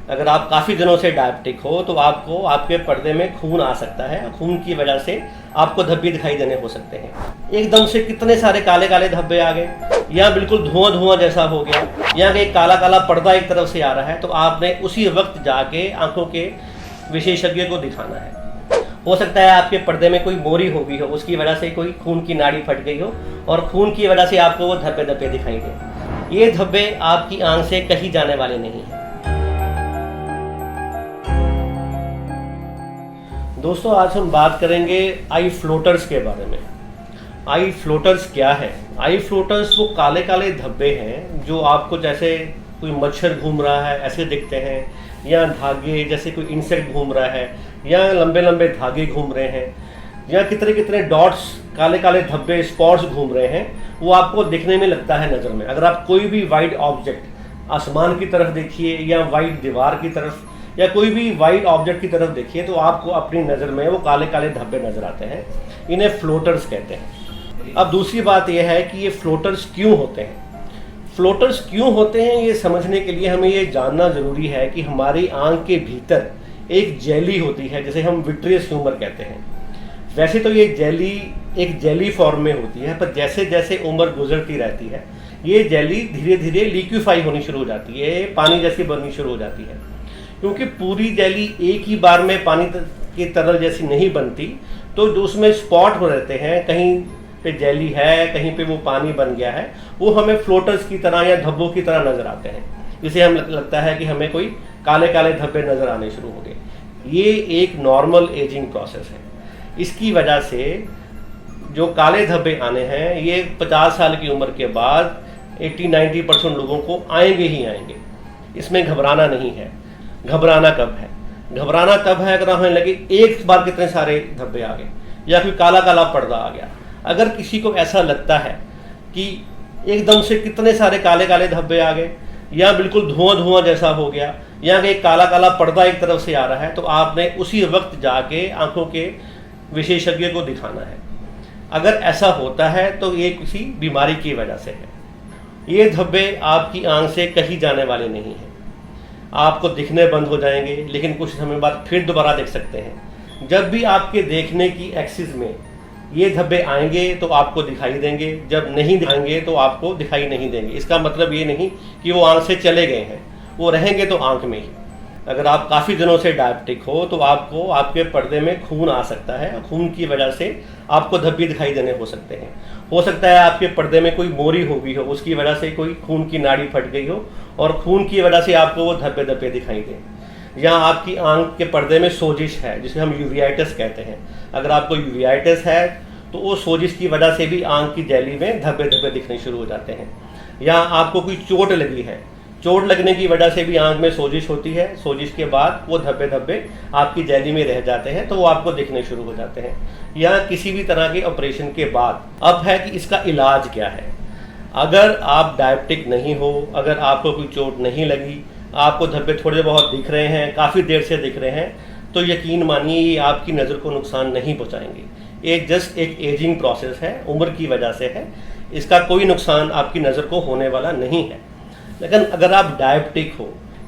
अगर आप काफ़ी दिनों से डायबिटिक हो तो आपको आपके पर्दे में खून आ सकता है। खून की वजह से आपको धब्बे दिखाई देने हो सकते हैं। एकदम से कितने सारे काले काले धब्बे आ गए, या बिल्कुल धुआं धुआं जैसा हो गया, या एक काला काला पर्दा एक तरफ से आ रहा है, तो आपने उसी वक्त जाके आंखों के विशेषज्ञ को दिखाना है। हो सकता है आपके पर्दे में कोई मोरी हो गई हो, उसकी वजह से कोई खून की नाड़ी फट गई हो और खून की वजह से आपको वो धब्बे धब्बे दिखाई दे। ये धब्बे आपकी आंख से कहीं जाने वाले नहीं हैं। दोस्तों, आज हम बात करेंगे आई फ्लोटर्स के बारे में। आई फ्लोटर्स क्या है? आई फ्लोटर्स वो काले काले धब्बे हैं जो आपको जैसे कोई मच्छर घूम रहा है ऐसे दिखते हैं, या धागे जैसे कोई इंसेक्ट घूम रहा है, या लंबे लंबे धागे घूम रहे हैं, या कितने कितने डॉट्स काले काले धब्बे स्पॉट्स घूम रहे हैं, वो आपको दिखने में लगता है नज़र में। अगर आप कोई भी वाइट ऑब्जेक्ट आसमान की तरफ देखिए, या वाइट दीवार की तरफ, या कोई भी वाइट ऑब्जेक्ट की तरफ देखिए, तो आपको अपनी नज़र में वो काले काले धब्बे नज़र आते हैं। इन्हें फ्लोटर्स कहते हैं। अब दूसरी बात यह है कि ये फ्लोटर्स क्यों होते हैं। फ्लोटर्स क्यों होते हैं ये समझने के लिए हमें ये जानना ज़रूरी है कि हमारी आंख के भीतर एक जेली होती है, जिसे हम विट्रियस ह्यूमर कहते हैं। वैसे तो ये जेली एक जेली फॉर्म में होती है, पर जैसे जैसे उम्र गुजरती रहती है ये जेली धीरे धीरे लिक्विफाई होनी शुरू हो जाती है, पानी जैसी बननी शुरू हो जाती है। क्योंकि पूरी जेली एक ही बार में पानी की तरल जैसी नहीं बनती, तो जो उसमें स्पॉट हो रहते हैं, कहीं पे जेली है, कहीं पे वो पानी बन गया है, वो हमें फ्लोटर्स की तरह या धब्बों की तरह नज़र आते हैं। जिसे हम लगता है कि हमें कोई काले काले धब्बे नज़र आने शुरू हो गए। ये एक नॉर्मल एजिंग प्रोसेस है। इसकी वजह से जो काले धब्बे आने हैं ये 50 साल की उम्र के बाद 80-90% लोगों को आएंगे ही आएंगे। इसमें घबराना नहीं है। घबराना कब है? घबराना तब है अगर हमें लगे एक बार कितने सारे धब्बे आ गए, या फिर काला काला पर्दा आ गया। अगर किसी को ऐसा लगता है कि एकदम से कितने सारे काले काले धब्बे आ गए, या बिल्कुल धुआं धुआं जैसा हो गया, या एक काला काला पर्दा एक तरफ से आ रहा है, तो आपने उसी वक्त जाके आंखों के विशेषज्ञ को दिखाना है। अगर ऐसा होता है तो ये किसी बीमारी की वजह से है। ये धब्बे आपकी आंख से कहीं जाने वाले नहीं हैं। आपको दिखने बंद हो जाएंगे, लेकिन कुछ समय बाद फिर दोबारा देख सकते हैं। जब भी आपके देखने की एक्सिस में ये धब्बे आएंगे तो आपको दिखाई देंगे, जब नहीं आएंगे तो आपको दिखाई नहीं देंगे। इसका मतलब ये नहीं कि वो आंख से चले गए हैं, वो रहेंगे तो आंख में ही। अगर आप काफ़ी दिनों से डायबिटिक हो तो आपको आपके पर्दे में खून आ सकता है। खून की वजह से आपको धब्बे दिखाई देने हो सकते हैं। हो सकता है आपके पर्दे में कोई मोरी हो गई हो, उसकी वजह से कोई खून की नाड़ी फट गई हो और खून की वजह से आपको वो धब्बे धब्बे दिखाई दें। या आपकी आंख के पर्दे में सोजिश है, जिसे हम यूवियाइटिस कहते हैं। अगर आपको यूवियाइटिस है तो वो सोजिश की वजह से भी आंख की जेली में धब्बे धब्बे दिखने शुरू हो जाते हैं। या आपको कोई चोट लगी है, चोट लगने की वजह से भी आंख में सोजिश होती है। सोजिश के बाद वो धब्बे धब्बे आपकी जेली में रह जाते हैं, तो वो आपको दिखने शुरू हो जाते हैं। या किसी भी तरह के ऑपरेशन के बाद। अब है कि इसका इलाज क्या है। अगर आप डायबिटिक नहीं हो, अगर आपको कोई चोट नहीं लगी, आपको धब्बे थोड़े बहुत दिख रहे हैं, काफ़ी देर से दिख रहे हैं, तो यकीन मानिए ये आपकी नज़र को नुकसान नहीं पहुँचाएंगे। ये जस्ट एक एजिंग प्रोसेस है, उम्र की वजह से है। इसका कोई नुकसान आपकी नज़र को होने वाला नहीं है। लेकिन अगर आप डायबिटिक हो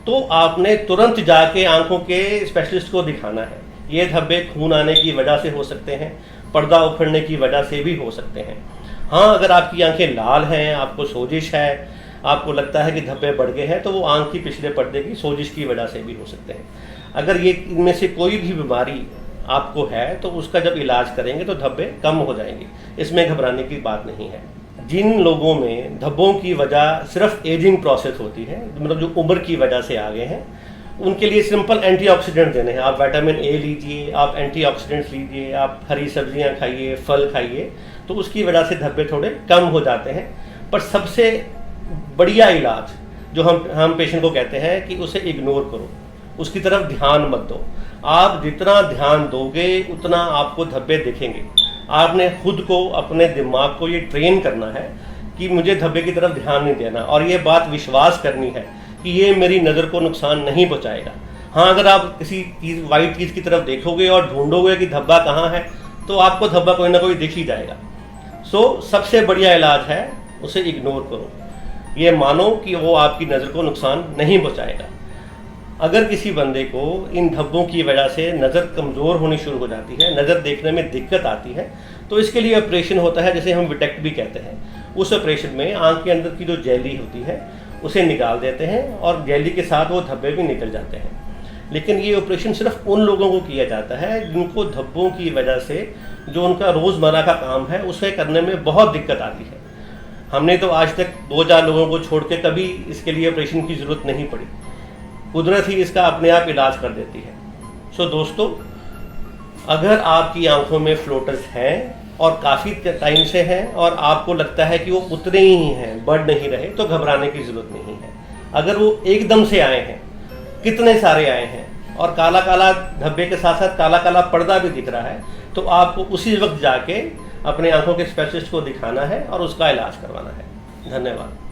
तो आपने तुरंत जाके आंखों के स्पेशलिस्ट को दिखाना है। ये धब्बे खून आने की वजह से हो सकते हैं, पर्दा उखड़ने की वजह से भी हो सकते हैं। हाँ, अगर आपकी आंखें लाल हैं, आपको सोजिश है, आपको लगता है कि धब्बे बढ़ गए हैं, तो वो आंख की पिछले पर्दे की सोजिश की वजह से भी हो सकते हैं। अगर ये इनमें से कोई भी बीमारी आपको है तो उसका जब इलाज करेंगे तो धब्बे कम हो जाएंगे। इसमें घबराने की बात नहीं है। जिन लोगों में धब्बों की वजह सिर्फ एजिंग प्रोसेस होती है, मतलब जो उम्र की वजह से आ गए हैं, उनके लिए सिंपल एंटीऑक्सीडेंट देने हैं। आप विटामिन ए लीजिए, आप एंटीऑक्सीडेंट्स लीजिए, आप हरी सब्जियां खाइए, फल खाइए, तो उसकी वजह से धब्बे थोड़े कम हो जाते हैं। पर सबसे बढ़िया इलाज जो हम पेशेंट को कहते हैं कि उसे इग्नोर करो, उसकी तरफ ध्यान मत दो। आप जितना ध्यान दोगे उतना आपको धब्बे दिखेंगे। आपने खुद को, अपने दिमाग को ये ट्रेन करना है कि मुझे धब्बे की तरफ ध्यान नहीं देना, और ये बात विश्वास करनी है कि ये मेरी नज़र को नुकसान नहीं पहुंचाएगा। हाँ, अगर आप किसी चीज़ वाइट चीज़ की तरफ देखोगे और ढूंढोगे कि धब्बा कहाँ है, तो आपको धब्बा कोई ना कोई दिख ही जाएगा। सबसे बढ़िया इलाज है उसे इग्नोर करो। ये मानो कि वो आपकी नज़र को नुकसान नहीं पहुंचाएगा। अगर किसी बंदे को इन धब्बों की वजह से नज़र कमज़ोर होनी शुरू हो जाती है, नज़र देखने में दिक्कत आती है, तो इसके लिए ऑपरेशन होता है जिसे हम विटेक्टमी कहते हैं। उस ऑपरेशन में आंख के अंदर की जो जेली होती है उसे निकाल देते हैं और जेली के साथ वो धब्बे भी निकल जाते हैं। लेकिन ये ऑपरेशन सिर्फ उन लोगों को किया जाता है जिनको धब्बों की वजह से जो उनका रोज़मर्रा का काम है उसे करने में बहुत दिक्कत आती है। हमने तो आज तक 2-4 लोगों को छोड़ के कभी इसके लिए ऑपरेशन की ज़रूरत नहीं पड़ी, कुदरत ही इसका अपने आप इलाज कर देती है। सो दोस्तों, अगर आपकी आंखों में फ्लोटर्स हैं और काफ़ी टाइम से हैं और आपको लगता है कि वो उतने ही हैं, बढ़ नहीं रहे, तो घबराने की ज़रूरत नहीं है। अगर वो एकदम से आए हैं, कितने सारे आए हैं और काला काला धब्बे के साथ साथ काला काला पर्दा भी दिख रहा है, तो आपको उसी वक्त जाके अपने आंखों के स्पेशलिस्ट को दिखाना है और उसका इलाज करवाना है। धन्यवाद।